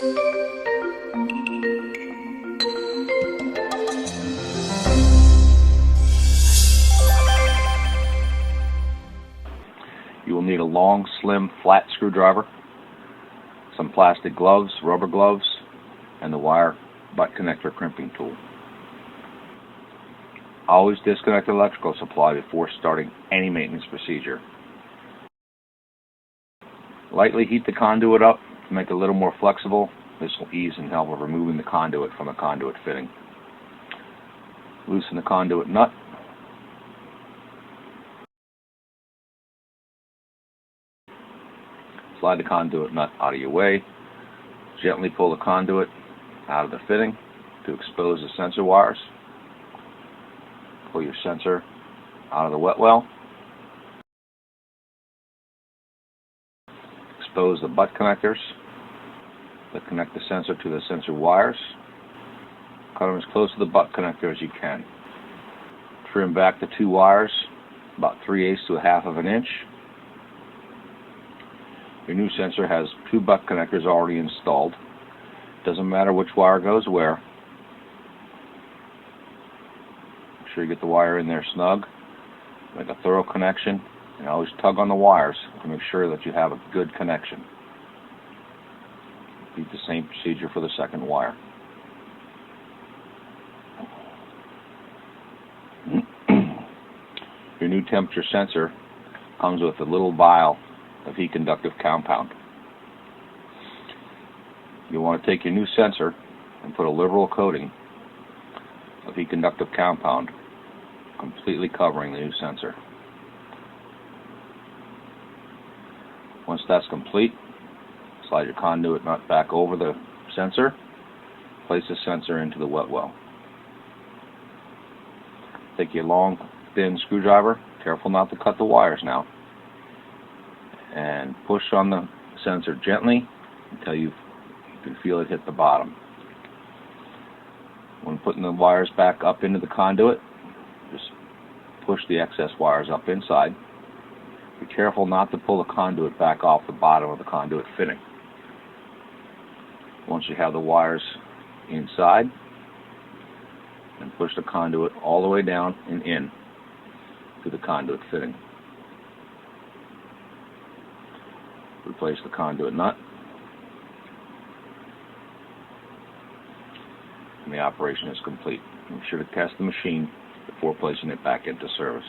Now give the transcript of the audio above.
You will need a long, slim, flat screwdriver, some plastic gloves, rubber gloves, and the wire butt connector crimping tool. Always disconnect the electrical supply before starting any maintenance procedure. Lightly heat the conduit up to make it a little more flexible. This will ease and help with removing the conduit from the conduit fitting. Loosen the conduit nut. Slide the conduit nut out of your way. Gently pull the conduit out of the fitting to expose the sensor wires. Pull your sensor out of the wet well. Expose the butt connectors that connect the sensor to the sensor wires. Cut them as close to the butt connector as you can. Trim back the two wires about 3/8 to 1/2 of an inch. Your new sensor has two butt connectors already installed. Doesn't matter which wire goes where. Make sure you get the wire in there snug. Make a thorough connection, and always tug on the wires to make sure that you have a good connection. Repeat the same procedure for the second wire. Your new temperature sensor comes with a little vial of heat conductive compound. You want to take your new sensor and put a liberal coating of heat conductive compound completely covering the new sensor. Once that's complete, slide your conduit nut back over the sensor. Place the sensor into the wet well. Take your long, thin screwdriver, careful not to cut the wires now, and push on the sensor gently until you can feel it hit the bottom. When putting the wires back up into the conduit, just push the excess wires up inside. Be careful not to pull the conduit back off the bottom of the conduit fitting. Once you have the wires inside, and push the conduit all the way down and in to the conduit fitting. Replace the conduit nut, and the operation is complete. Make sure to test the machine before placing it back into service.